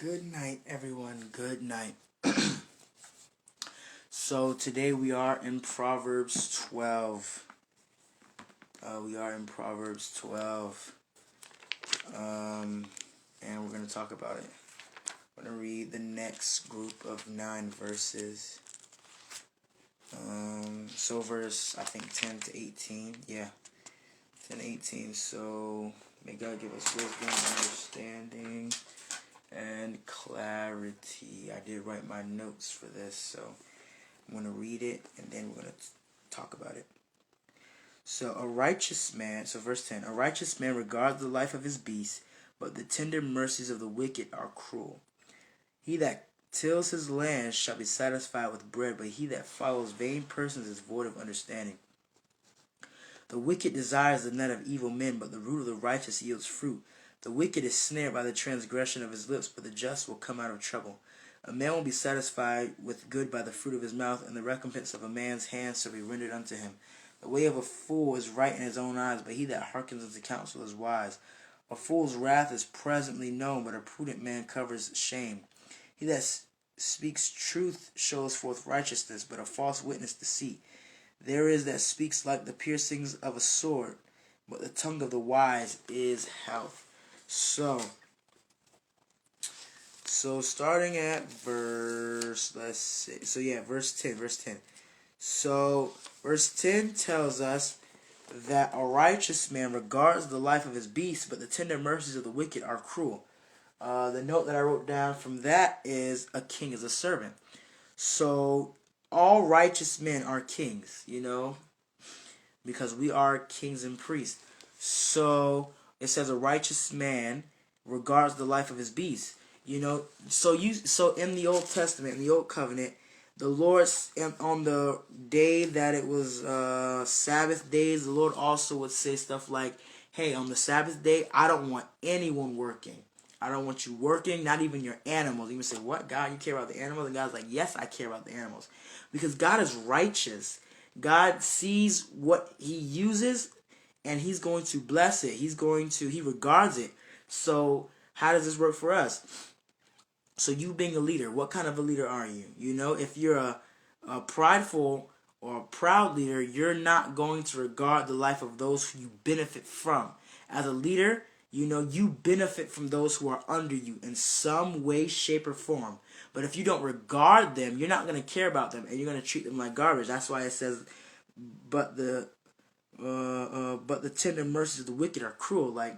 Good night, everyone. Good night. So today we are in Proverbs 12. We are in Proverbs 12. And we're going to talk about it. I'm going to read the next group of 9 verses. So verse, I think 10 to 18. Yeah, 10 to 18. So may God give us wisdom, understanding, and clarity. I did write my notes for this, so I'm going to read it, and then we're going to talk about it. So verse 10, a righteous man regards the life of his beast, but the tender mercies of the wicked are cruel. He that tills his land shall be satisfied with bread, but he that follows vain persons is void of understanding. The wicked desires the net of evil men, but the root of the righteous yields fruit. The wicked is snared by the transgression of his lips, but the just will come out of trouble. A man will be satisfied with good by the fruit of his mouth, and the recompense of a man's hands shall be rendered unto him. The way of a fool is right in his own eyes, but he that hearkens unto counsel is wise. A fool's wrath is presently known, but a prudent man covers shame. He that speaks truth shows forth righteousness, but a false witness deceit. There is that speaks like the piercings of a sword, but the tongue of the wise is health. So starting at verse 10. So verse 10 tells us that a righteous man regards the life of his beast, but the tender mercies of the wicked are cruel. The note that I wrote down from that is a king is a servant. So all righteous men are kings, because we are kings and priests. So it says a righteous man regards the life of his beast. So in the Old Testament, in the Old Covenant, the Lord, on the day that it was Sabbath days, the Lord also would say stuff like, hey, on the Sabbath day, I don't want anyone working. I don't want you working, not even your animals. You would say, what, God, you care about the animals? And God's like, yes, I care about the animals. Because God is righteous. God sees what he uses, and he's going to bless it. He regards it. So how does this work for us? So you being a leader, what kind of a leader are you? If you're a prideful or a proud leader, you're not going to regard the life of those who you benefit from. As a leader, you benefit from those who are under you in some way, shape, or form. But if you don't regard them, you're not going to care about them, and you're going to treat them like garbage. That's why it says, but the tender mercies of the wicked are cruel. Like,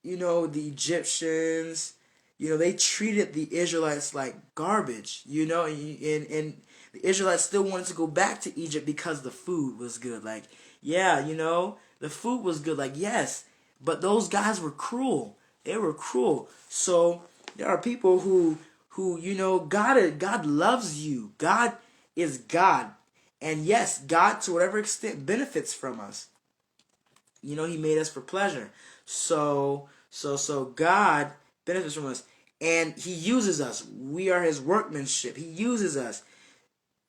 the Egyptians, they treated the Israelites like garbage, and the Israelites still wanted to go back to Egypt because the food was good. Like, yeah, the food was good. Like, yes, but those guys were cruel. They were cruel. So there are people who God loves you. God is God. And yes, God, to whatever extent, benefits from us. He made us for pleasure. So God benefits from us, and he uses us. We are his workmanship. He uses us.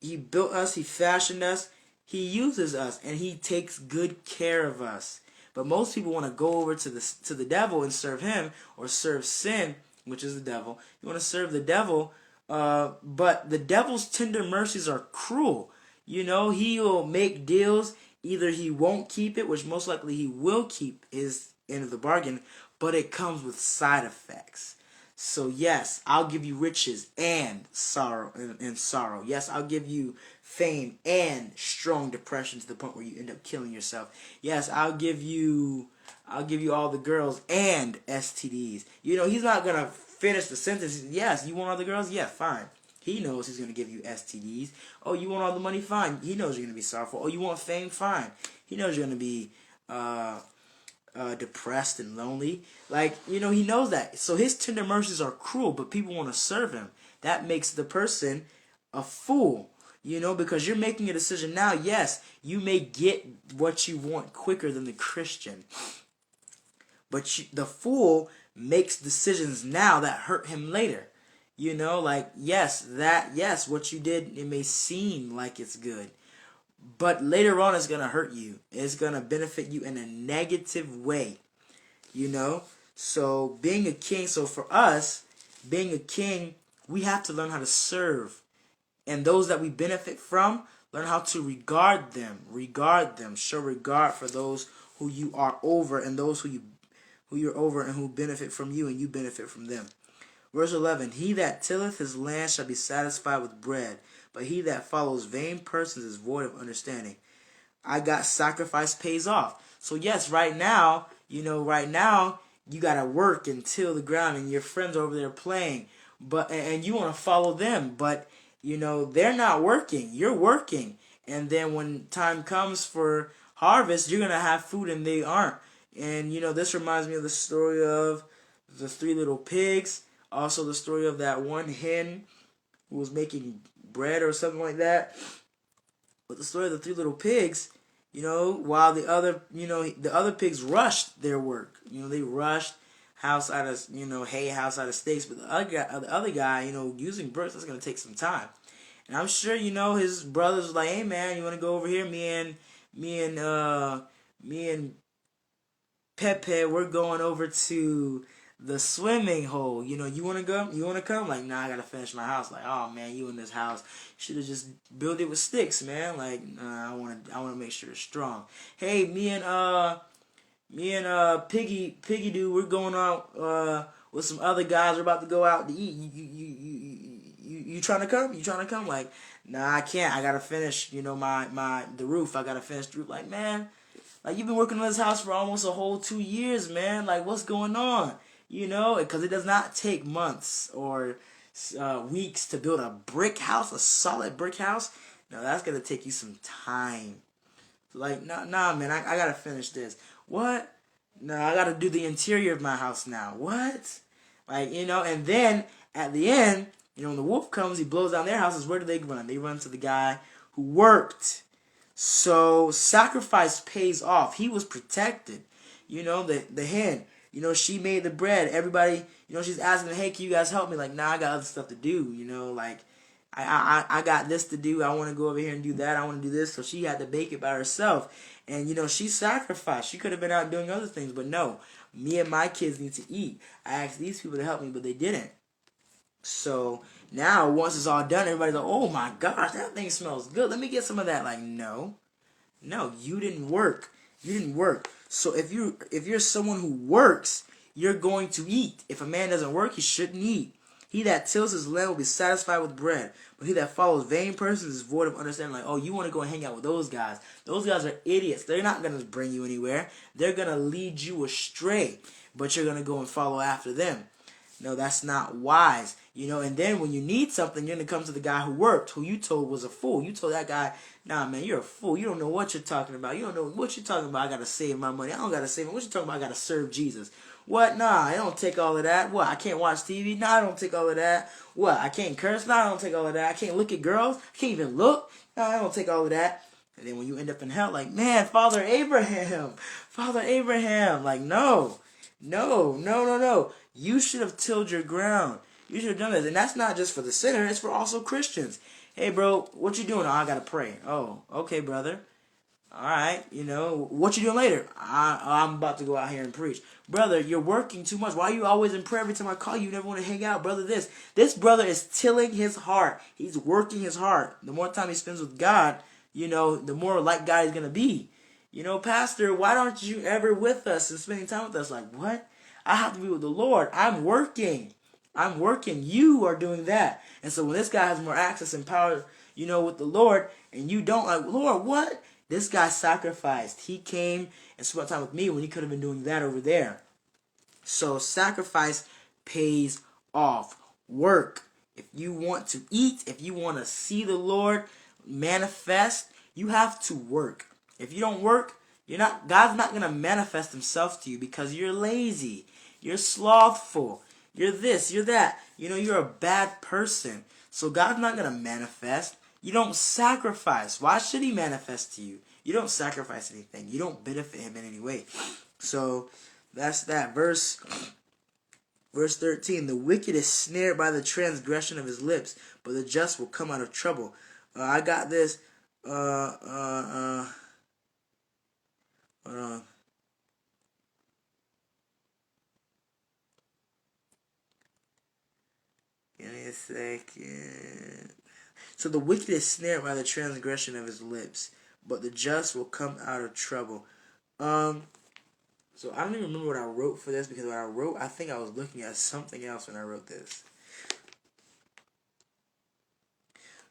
He built us. He fashioned us. He uses us, and he takes good care of us. But most people want to go over to the devil and serve him, or serve sin, which is the devil. You want to serve the devil, but the devil's tender mercies are cruel. He'll make deals. Either he won't keep it, which most likely he will keep his end of the bargain, but it comes with side effects. So yes, I'll give you riches and sorrow and sorrow. Yes, I'll give you fame and strong depression to the point where you end up killing yourself. Yes, I'll give you all the girls and STDs. He's not gonna finish the sentence. Yes, you want all the girls? Yeah, fine. He knows he's going to give you STDs. Oh, you want all the money? Fine. He knows you're going to be sorrowful. Oh, you want fame? Fine. He knows you're going to be depressed and lonely. Like, he knows that. So his tender mercies are cruel, but people want to serve him. That makes the person a fool, because you're making a decision now. Yes, you may get what you want quicker than the Christian. But the fool makes decisions now that hurt him later. Yes, what you did, it may seem like it's good, but later on it's going to hurt you. It's going to benefit you in a negative way, So being a king, so for us, being a king, we have to learn how to serve. And those that we benefit from, learn how to regard them. Regard them. Show regard for those who you are over and those who you're over and who benefit from you and you benefit from them. Verse 11, he that tilleth his land shall be satisfied with bread, but he that follows vain persons is void of understanding. I got sacrifice pays off. So yes, right now, you gotta work and till the ground, and your friends are over there playing, and you want to follow them, but they're not working. You're working, and then when time comes for harvest, you're gonna have food and they aren't. And this reminds me of the story of the three little pigs. Also, the story of that one hen who was making bread or something like that. But the story of the three little pigs, while the other pigs rushed their work. They rushed house out of hay, house out of stakes. But the other guy, using bricks, that's gonna take some time. And I'm sure his brothers was like, hey man, you wanna go over here? Me and Pepe, we're going over to the swimming hole. You want to go? You want to come? Like, nah, I got to finish my house. Like, oh, man, you in this house. Should have just built it with sticks, man. Like, nah, I want to make sure it's strong. Hey, me and Piggy dude, we're going out with some other guys. We're about to go out to eat. You trying to come? You trying to come? Like, nah, I can't. I got to finish, the roof. I got to finish the roof. Like, man, like, you've been working on this house for almost a whole 2 years, man. Like, what's going on? Because it does not take months or weeks to build a brick house, a solid brick house. No, that's going to take you some time. So, like, nah, man, I got to finish this. What? No, I got to do the interior of my house now. What? Like, and then at the end, when the wolf comes, he blows down their houses. Where do they run? They run to the guy who worked. So sacrifice pays off. He was protected. The hen. She made the bread. Everybody, she's asking, hey, can you guys help me? Like, nah, I got other stuff to do. Like, I got this to do. I want to go over here and do that. I want to do this. So she had to bake it by herself. And, she sacrificed. She could have been out doing other things. But no, me and my kids need to eat. I asked these people to help me, but they didn't. So now, once it's all done, everybody's like, oh my gosh, that thing smells good. Let me get some of that. Like, no, you didn't work. You didn't work. So if you're someone who works, you're going to eat. If a man doesn't work, he shouldn't eat. He that tills his land will be satisfied with bread, but he that follows vain persons is void of understanding. Like, oh, you want to go and hang out with those guys. Those guys are idiots. They're not going to bring you anywhere. They're going to lead you astray, but you're going to go and follow after them. No, that's not wise. And then when you need something, you're going to come to the guy who worked, who you told was a fool. You told that guy, nah, man, you're a fool. You don't know what you're talking about. You don't know what you're talking about. I got to save my money. I don't got to save it. What you talking about? I got to serve Jesus. What? Nah, I don't take all of that. What? I can't watch TV? Nah, I don't take all of that. What? I can't curse? Nah, I don't take all of that. I can't look at girls? I can't even look? Nah, I don't take all of that. And then when you end up in hell, like, man, Father Abraham. Like, no. You should have tilled your ground. You should have done this. And that's not just for the sinner, it's for also Christians. Hey, bro, what you doing? Oh, I got to pray. Oh, okay, brother. All right, what you doing later? I'm about to go out here and preach. Brother, you're working too much. Why are you always in prayer every time I call you? You never want to hang out. Brother, this brother is tilling his heart. He's working his heart. The more time he spends with God, the more like God he's going to be. Pastor, why aren't you ever with us and spending time with us? Like, what? I have to be with the Lord. I'm working. You are doing that. And so when this guy has more access and power, with the Lord, and you don't, like, Lord, what? This guy sacrificed. He came and spent time with me when he could have been doing that over there. So sacrifice pays off. Work. If you want to eat, if you want to see the Lord manifest, you have to work. If you don't work, God's not going to manifest himself to you because you're lazy. You're slothful. You're this, you're that. You're a bad person. So God's not going to manifest. You don't sacrifice. Why should he manifest to you? You don't sacrifice anything. You don't benefit him in any way. So that's that. Verse 13. The wicked is snared by the transgression of his lips, but the just will come out of trouble. I got this. Hold on. a second. So the wicked is snared by the transgression of his lips, but the just will come out of trouble. So I don't even remember what I wrote for this, because what I wrote, I think I was looking at something else when I wrote this.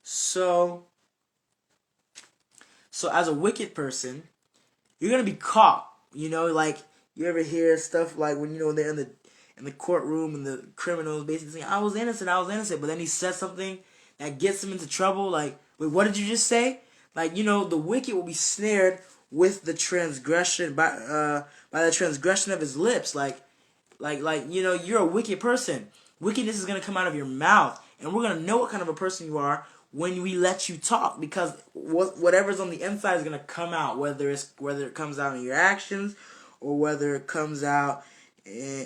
So as a wicked person, you're gonna be caught. Like, you ever hear stuff like when they're in the courtroom and the criminals basically saying, I was innocent, but then he says something that gets him into trouble. Like, wait, what did you just say? Like, the wicked will be snared with the transgression by the transgression of his lips. Like, you're a wicked person. Wickedness is gonna come out of your mouth, and we're gonna know what kind of a person you are when we let you talk, because whatever's on the inside is gonna come out, whether it comes out in your actions, or whether it comes out whether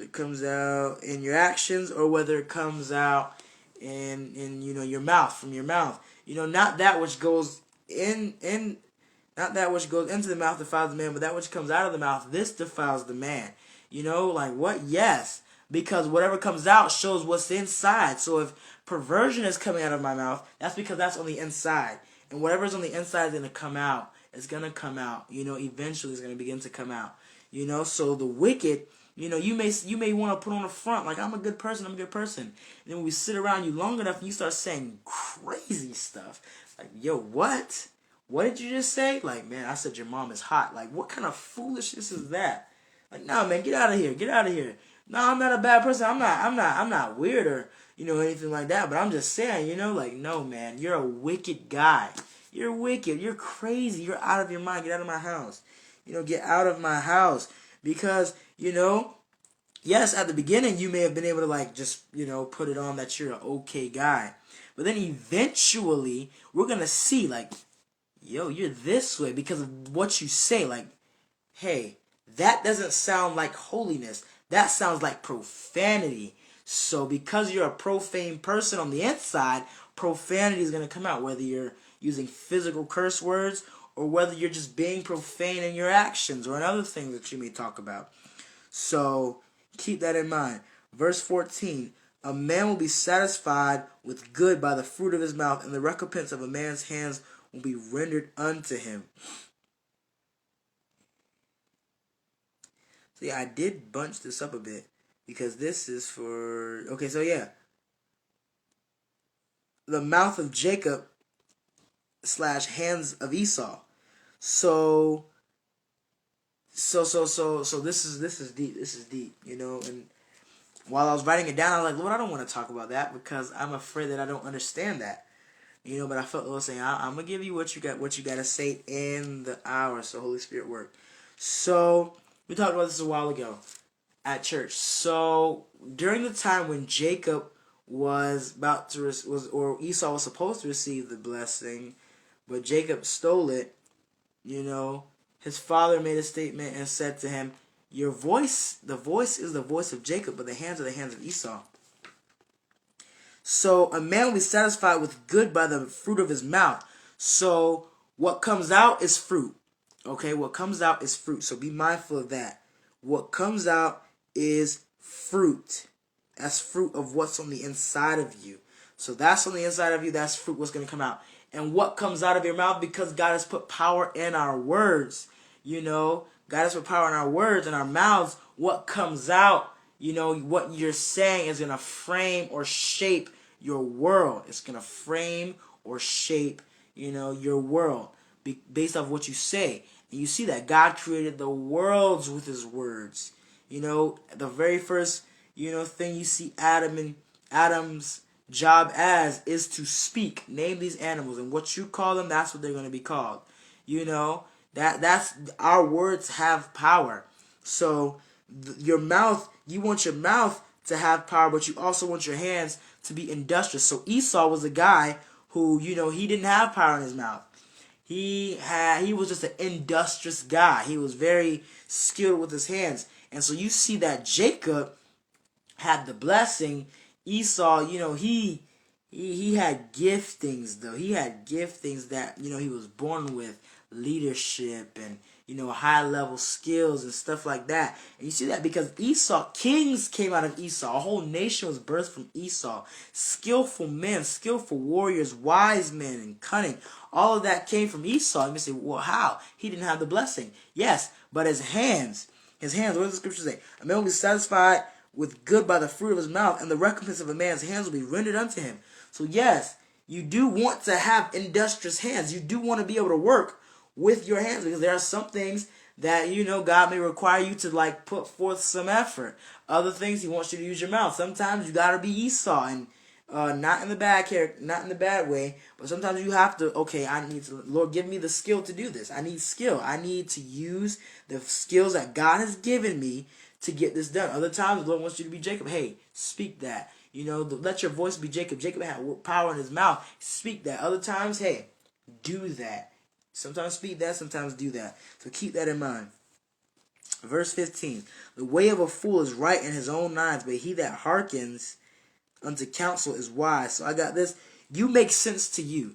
it comes out in your actions, or whether it comes out in your mouth, from your mouth. Not that which goes not that which goes into the mouth defiles the man, but that which comes out of the mouth, this defiles the man. Like what? Yes. Because whatever comes out shows what's inside. So if perversion is coming out of my mouth, that's because that's on the inside. And whatever's on the inside is going to come out. It's going to come out. Eventually it's going to begin to come out. So the wicked, you may want to put on a front, like, I'm a good person. And then when we sit around you long enough, you start saying crazy stuff. Like, yo, what? What did you just say? Like, man, I said your mom is hot. Like, what kind of foolishness is that? Like, no, man, get out of here. No, I'm not a bad person. I'm not weird or, anything like that. But I'm just saying, like, no, man, you're a wicked guy. You're wicked. You're crazy. You're out of your mind. Get out of my house. Get out of my house. Because, yes, at the beginning, you may have been able to, like, just, put it on that you're an okay guy. But then eventually, we're going to see, like, yo, you're this way because of what you say. Like, hey, that doesn't sound like holiness. That sounds like profanity. So because you're a profane person on the inside, profanity is going to come out, whether you're using physical curse words or whether you're just being profane in your actions or in other things that you may talk about. So keep that in mind. Verse 14, a man will be satisfied with good by the fruit of his mouth, and the recompense of a man's hands will be rendered unto him. So yeah, I did bunch this up a bit, because this is for... Okay, so yeah. The mouth of Jacob / hands of Esau. So this is deep. This is deep, and while I was writing it down, I was like, Lord, I don't want to talk about that because I'm afraid that I don't understand that. But I felt the Lord saying, I'm going to give you what you got to say in the hour. So Holy Spirit work. So we talked about this a while ago at church. So during the time when Jacob was about to or Esau was supposed to receive the blessing, but Jacob stole it, his father made a statement and said to him, the voice is the voice of Jacob, but the hands are the hands of Esau. So a man will be satisfied with good by the fruit of his mouth. So what comes out is fruit. Okay, what comes out is fruit. So be mindful of that. What comes out is fruit. That's fruit of what's on the inside of you. So that's on the inside of you. That's fruit. What's going to come out. And what comes out of your mouth, because God has put power in our words. God has put power in our words and our mouths. What comes out, what you're saying is going to frame or shape your world. It's going to frame or shape, your world based off what you say. And you see that God created the worlds with his words. The very first, thing you see Adam's job as is to speak. Name these animals, and what you call them, that's what they're going to be called. That's our words have power. So your mouth, you want your mouth to have power, but you also want your hands to be industrious. So Esau was a guy who, he didn't have power in his mouth. He was just an industrious guy. He was very skilled with his hands. And so you see that Jacob had the blessing. Esau, he had giftings though. He had giftings that, he was born with, leadership and, high level skills and stuff like that. And you see that because Esau, kings came out of Esau. A whole nation was birthed from Esau. Skillful men, skillful warriors, wise men, and cunning. All of that came from Esau. You may say, well, how? He didn't have the blessing. Yes, but his hands, what does the scripture say? A man will be satisfied with good by the fruit of his mouth, and the recompense of a man's hands will be rendered unto him. So yes, you do want to have industrious hands. You do want to be able to work with your hands, because there are some things that God may require you to like put forth some effort. Other things He wants you to use your mouth. Sometimes you gotta be Esau, and not in the bad way, but sometimes you have to. Okay, I need to. Lord, give me the skill to do this. I need skill. I need to use the skills that God has given me to get this done. Other times, the Lord wants you to be Jacob. Hey, speak that. Let your voice be Jacob. Jacob had power in his mouth. Speak that. Other times, hey, do that. Sometimes speak that, sometimes do that. So keep that in mind. Verse 15. The way of a fool is right in his own eyes, but he that hearkens unto counsel is wise. So I got this. You make sense to you.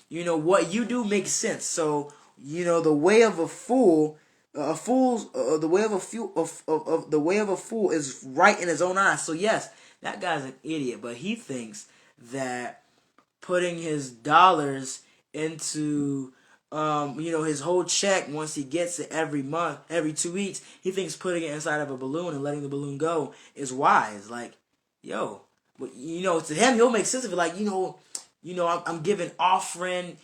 What you do makes sense. So, the way of a fool, the way of a fool is right in his own eyes. So yes, that guy's an idiot, but he thinks that putting his dollars into his whole check, once he gets it every month, every 2 weeks, he thinks putting it inside of a balloon and letting the balloon go is wise. Like, yo, but to him, he'll make sense of it. Like, I'm giving offering.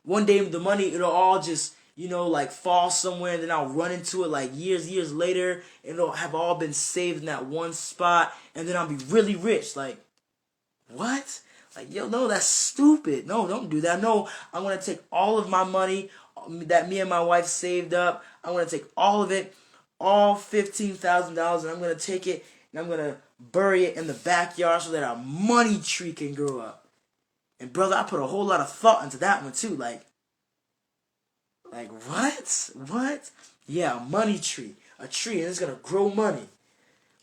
One day the money, it'll all just like fall somewhere, and then I'll run into it like years later, and it'll have all been saved in that one spot, and then I'll be really rich. Like, what? Like, yo, no, that's stupid. No, don't do that. No, I'm going to take all of my money that me and my wife saved up. I'm going to take all of it, all $15,000, and I'm going to take it and I'm going to bury it in the backyard so that our money tree can grow up. And brother, I put a whole lot of thought into that one too. Like what? What? Yeah, a money tree. A tree, and it's going to grow money.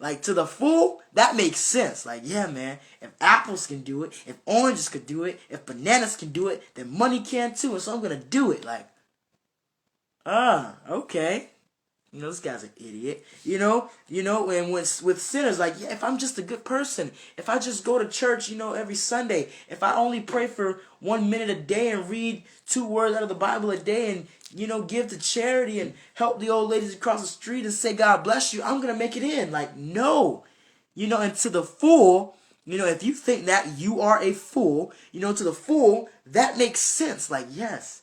Like, to the fool, that makes sense. Like, yeah, man, if apples can do it, if oranges could do it, if bananas can do it, then money can too, and so I'm going to do it. Like, okay. This guy's an idiot. And with sinners, like, yeah, if I'm just a good person, if I just go to church, every Sunday, if I only pray for 1 minute a day and read 2 words out of the Bible a day and, give to charity and help the old ladies across the street and say, God bless you, I'm going to make it in. Like, no. And to the fool, if you think that you are a fool, to the fool, that makes sense. Like, yes,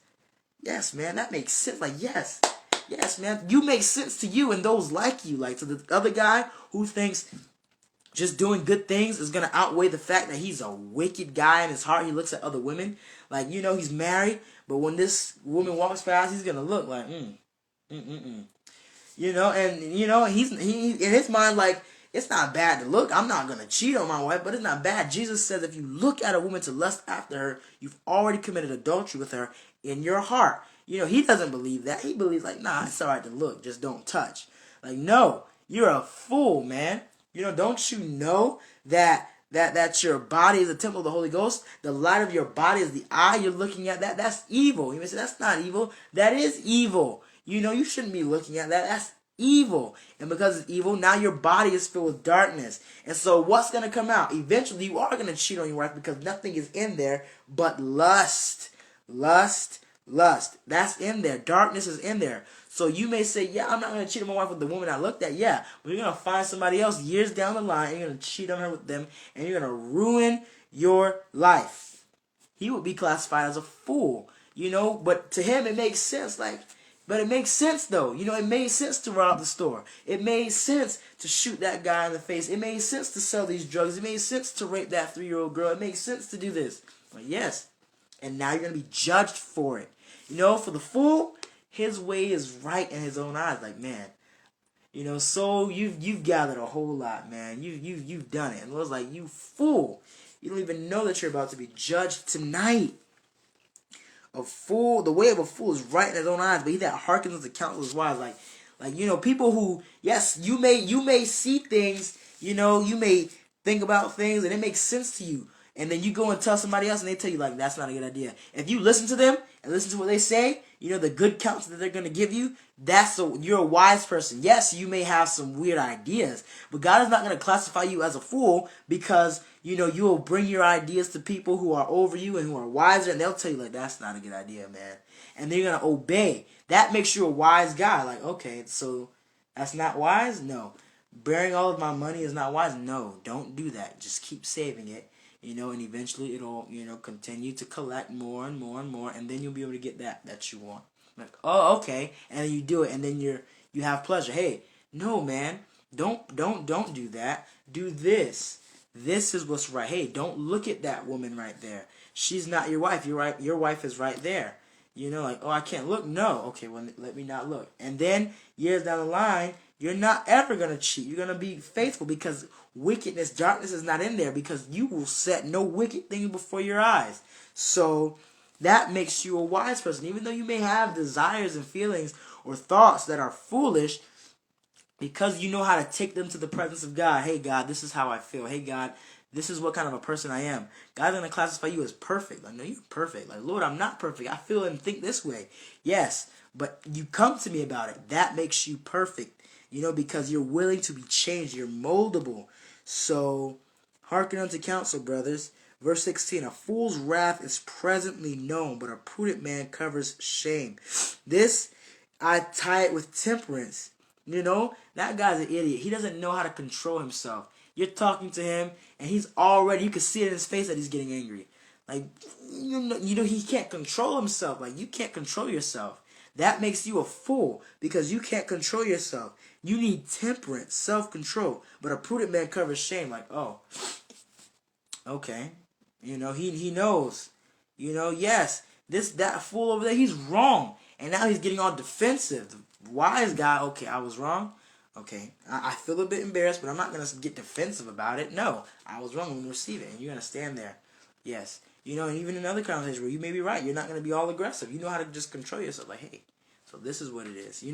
man, that makes sense. Like, yes, man, you make sense to you and those like you. Like, to the other guy who thinks just doing good things is going to outweigh the fact that he's a wicked guy in his heart. He looks at other women. Like, he's married, but when this woman walks past, he's going to look like, and, he's in his mind, like, it's not bad to look. I'm not going to cheat on my wife, but it's not bad. Jesus says if you look at a woman to lust after her, you've already committed adultery with her in your heart. He doesn't believe that. He believes, like, nah, it's all right to look, just don't touch. Like, no, you're a fool, man. Don't you know that your body is a temple of the Holy Ghost? The light of your body is the eye. You're looking at that. That's evil. You may say, that's not evil. That is evil. You shouldn't be looking at that. That's evil. And because it's evil, now your body is filled with darkness. And so what's going to come out? Eventually, you are going to cheat on your wife because nothing is in there but lust. Lust. That's in there. Darkness is in there. So you may say, yeah, I'm not going to cheat on my wife with the woman I looked at. Yeah, but you're going to find somebody else years down the line, and you're going to cheat on her with them, and you're going to ruin your life. He would be classified as a fool, but to him it makes sense. But it makes sense though. It made sense to rob the store. It made sense to shoot that guy in the face. It made sense to sell these drugs. It made sense to rape that 3-year-old girl. It made sense to do this. But yes, and now you're going to be judged for it. For the fool, his way is right in his own eyes. Like, man, so you've gathered a whole lot, man. You've done it. And it was like, you fool. You don't even know that you're about to be judged tonight. A fool, the way of a fool is right in his own eyes, but he that hearkens unto counsel is wise. Like people who, yes, you may see things, you may think about things and it makes sense to you. and then you go and tell somebody else and they tell you like that's not a good idea. If you listen to them and listen to what they say, the good counsel that they're going to give you, you're a wise person. Yes, you may have some weird ideas, but God is not going to classify you as a fool because you will bring your ideas to people who are over you and who are wiser, and they'll tell you like that's not a good idea, man, and they're going to obey. That makes you a wise guy. Like, okay, so that's not wise? No. Bearing all of my money is not wise? No, don't do that. Just keep saving it, and eventually it'll, continue to collect more and more and more, and then you'll be able to get that you want. Like, oh, okay, and then you do it, and then you have pleasure. Hey, no, man, don't do that. Do this. This is what's right. Hey, don't look at that woman right there. She's not your wife. Your wife is right there. Like, oh, I can't look. No, okay, well, let me not look. And then years down the line, you're not ever going to cheat. You're going to be faithful because wickedness, darkness is not in there because you will set no wicked thing before your eyes. So that makes you a wise person. Even though you may have desires and feelings or thoughts that are foolish, because you know how to take them to the presence of God. Hey, God, this is how I feel. Hey, God, this is what kind of a person I am. God's going to classify you as perfect. Like, no, you're perfect. Like, Lord, I'm not perfect. I feel and think this way. Yes, but you come to me about it. That makes you perfect. Because you're willing to be changed. You're moldable. So, hearken unto counsel, brothers. Verse 16, a fool's wrath is presently known, but a prudent man covers shame. This, I tie it with temperance. That guy's an idiot. He doesn't know how to control himself. You're talking to him, and you can see it in his face that he's getting angry. Like, he can't control himself. Like, you can't control yourself. That makes you a fool because you can't control yourself. You need temperance, self-control. But a prudent man covers shame. Like, oh, okay. He knows. Yes, that fool over there, he's wrong. And now he's getting all defensive. The wise guy, okay, I was wrong. Okay, I feel a bit embarrassed, but I'm not going to get defensive about it. No, I was wrong. I'm going to receive it, and you're going to stand there. Yes. And even in other conversations where you may be right, you're not going to be all aggressive. You know how to just control yourself. Like, hey, so this is what it is.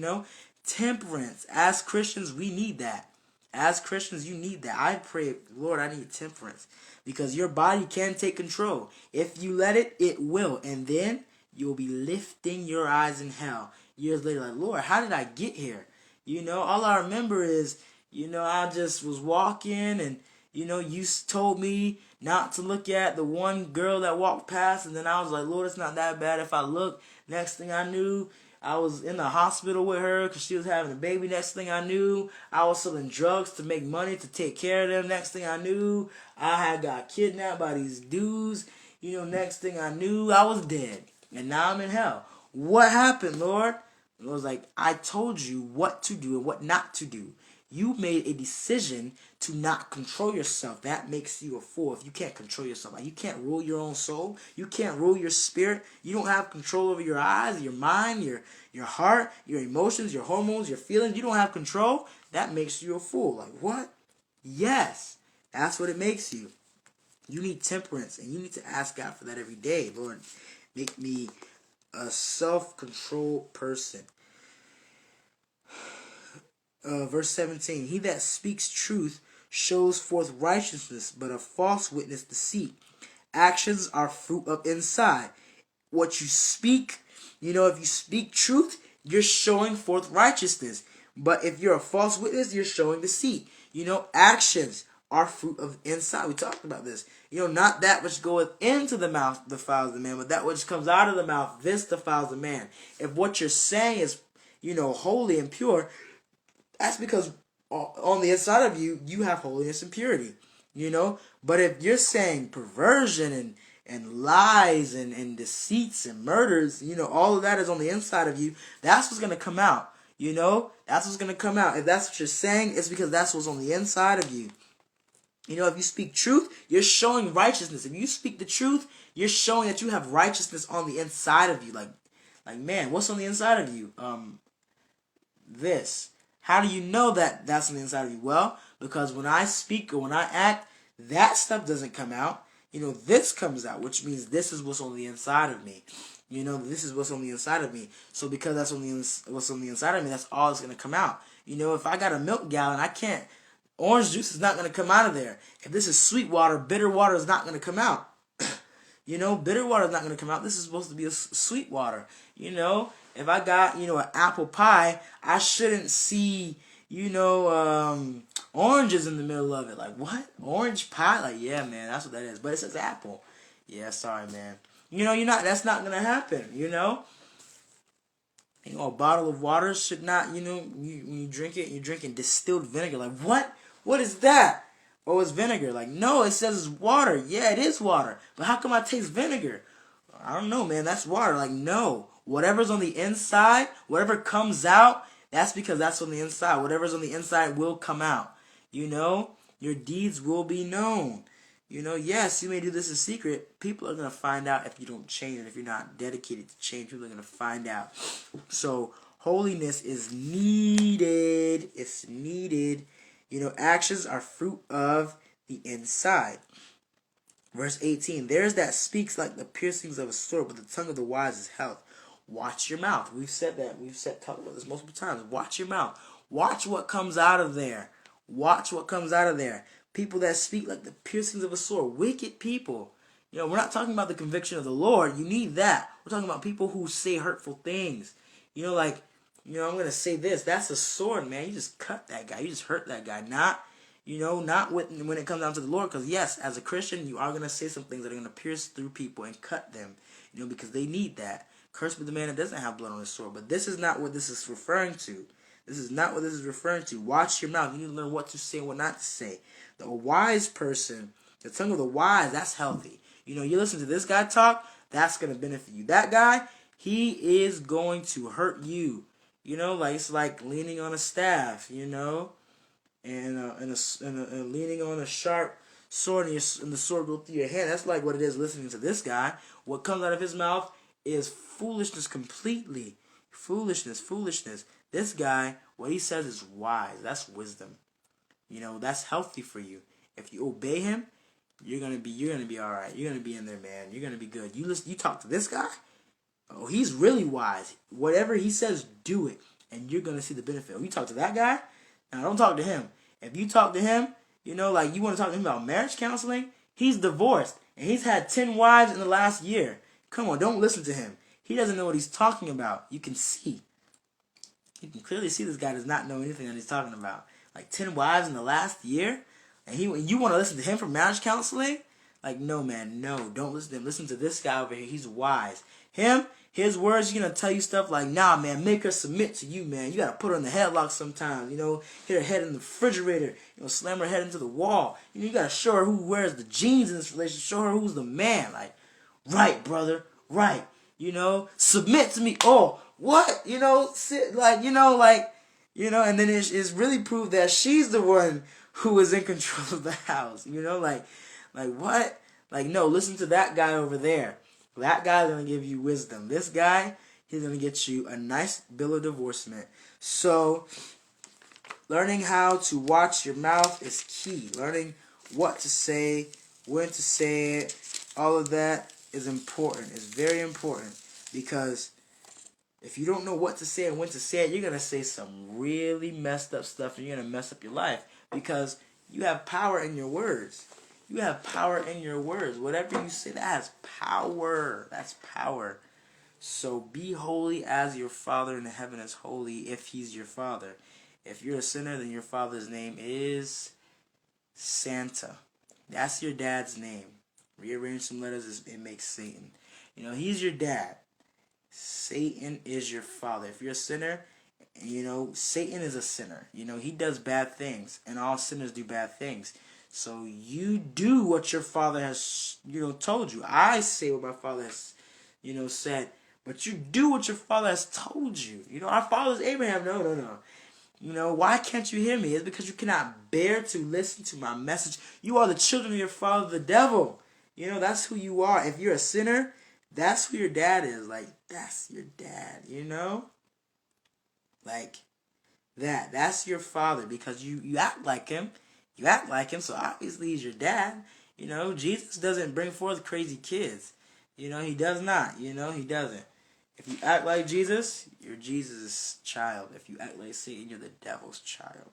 Temperance. As Christians, we need that. As Christians, you need that. I pray, Lord, I need temperance. Because your body can take control. If you let it, it will. And then you'll be lifting your eyes in hell. Years later, like, Lord, how did I get here? All I remember is, I just was walking and, you told me not to look at the one girl that walked past. And then I was like, Lord, it's not that bad if I look. Next thing I knew, I was in the hospital with her because she was having a baby. Next thing I knew, I was selling drugs to make money to take care of them. Next thing I knew, I had got kidnapped by these dudes. Next thing I knew, I was dead. And now I'm in hell. What happened, Lord? And I was like, I told you what to do and what not to do. You made a decision to not control yourself. That makes you a fool if you can't control yourself. Like, you can't rule your own soul. You can't rule your spirit. You don't have control over your eyes, your mind, your heart, your emotions, your hormones, your feelings. You don't have control. That makes you a fool. Like, what? Yes. That's what it makes you. You need temperance, and you need to ask God for that every day. Lord, make me a self-controlled person. Verse 17, he that speaks truth shows forth righteousness, but a false witness deceit. Actions are fruit of inside. What you speak, if you speak truth, you're showing forth righteousness. But if you're a false witness, you're showing deceit. Actions are fruit of inside. We talked about this. Not that which goeth into the mouth defiles the man, but that which comes out of the mouth, this defiles the man. If what you're saying is, holy and pure, that's because on the inside of you, you have holiness and purity, But if you're saying perversion and lies and deceits and murders, all of that is on the inside of you, that's what's going to come out, That's what's going to come out. If that's what you're saying, it's because that's what's on the inside of you. If you speak truth, you're showing righteousness. If you speak the truth, you're showing that you have righteousness on the inside of you. Like man, what's on the inside of you? This. How do you know that that's on the inside of you? Well, because when I speak or when I act, that stuff doesn't come out. This comes out, which means this is what's on the inside of me. This is what's on the inside of me. So because that's what's on the inside of me, that's all that's going to come out. If I got a milk gallon, I can't Orange juice is not going to come out of there. If this is sweet water, bitter water is not going to come out. Bitter water is not going to come out. This is supposed to be a sweet water. If I got, an apple pie, I shouldn't see, oranges in the middle of it. Like, what? Orange pie? Like, yeah, man, that's what that is. But it says apple. Yeah, sorry, man. That's not going to happen, a bottle of water should not, when you drink it, you're drinking distilled vinegar. Like, what? What is that? Oh, it's vinegar. Like, no, it says it's water. Yeah, it is water. But how come I taste vinegar? I don't know, man. That's water. Like, no. Whatever's on the inside, whatever comes out, that's because that's on the inside. Whatever's on the inside will come out. Your deeds will be known. Yes, you may do this in secret. People are going to find out if you don't change, and if you're not dedicated to change, people are going to find out. So, holiness is needed. It's needed. Actions are fruit of the inside. Verse 18, there's that speaks like the piercings of a sword, but the tongue of the wise is health. Watch your mouth. We've said that. Talked about this multiple times. Watch your mouth. Watch what comes out of there. Watch what comes out of there. People that speak like the piercings of a sword. Wicked people. We're not talking about the conviction of the Lord. You need that. We're talking about people who say hurtful things. I'm going to say this. That's a sword, man. You just cut that guy. You just hurt that guy. Not when it comes down to the Lord. Because, yes, as a Christian, you are going to say some things that are going to pierce through people and cut them. Because they need that. Cursed be the man that doesn't have blood on his sword. But this is not what this is referring to. This is not what this is referring to. Watch your mouth. You need to learn what to say and what not to say. The wise person, the tongue of the wise, that's healthy. You listen to this guy talk, that's going to benefit you. That guy, he is going to hurt you. It's like leaning on a staff, and leaning on a sharp sword and the sword go through your hand. That's like what it is listening to this guy. What comes out of his mouth is foolishness completely. Foolishness. This guy, what he says is wise. That's wisdom. That's healthy for you. If you obey him, you're gonna be all right. You're gonna be in there, man. You're gonna be good. You talk to this guy. Oh, he's really wise. Whatever he says, do it, and you're gonna see the benefit. When you talk to that guy, now don't talk to him. If you talk to him, like you want to talk to him about marriage counseling, he's divorced and he's had 10 wives in the last year. Come on, don't listen to him. He doesn't know what he's talking about. You can see. You can clearly see this guy does not know anything that he's talking about. Like 10 wives in the last year, and you want to listen to him for marriage counseling? Like, no, man, no, don't listen to him. Listen to this guy over here. He's wise. His words, he's gonna tell you stuff like, nah, man, make her submit to you, man. You gotta put her in the headlock sometimes, hit her head in the refrigerator, slam her head into the wall. You gotta show her who wears the jeans in this relationship. Show her who's the man. Like, right, brother, right. Submit to me. Oh, what? Sit, and then it's really proved that she's the one who is in control of the house. Like what? Like, no, listen to that guy over there. That guy's going to give you wisdom. This guy, he's going to get you a nice bill of divorcement. So, learning how to watch your mouth is key. Learning what to say, when to say it, all of that is important. It's very important, because if you don't know what to say and when to say it, you're going to say some really messed up stuff, and you're going to mess up your life, because you have power in your words. You have power in your words. Whatever you say, that has power. That's power. So be holy as your Father in heaven is holy, if he's your Father. If you're a sinner, then your Father's name is Santa. That's your dad's name. Rearrange some letters, it makes Satan. He's your dad. Satan is your father. If you're a sinner, Satan is a sinner. He does bad things, and all sinners do bad things. So you do what your father has, told you. I say what my father has, said. But you do what your father has told you. Our father's Abraham. No. Why can't you hear me? It's because you cannot bear to listen to my message. You are the children of your father, the devil. That's who you are. If you're a sinner, that's who your dad is. Like, that's your dad, Like, that's your father, because you act like him. You act like him, so obviously he's your dad. Jesus doesn't bring forth crazy kids. He does not. He doesn't. If you act like Jesus, you're Jesus' child. If you act like Satan, you're the devil's child.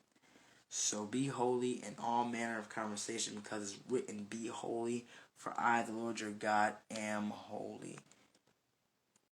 So be holy in all manner of conversation, because it's written, "Be holy, for I, the Lord your God, am holy."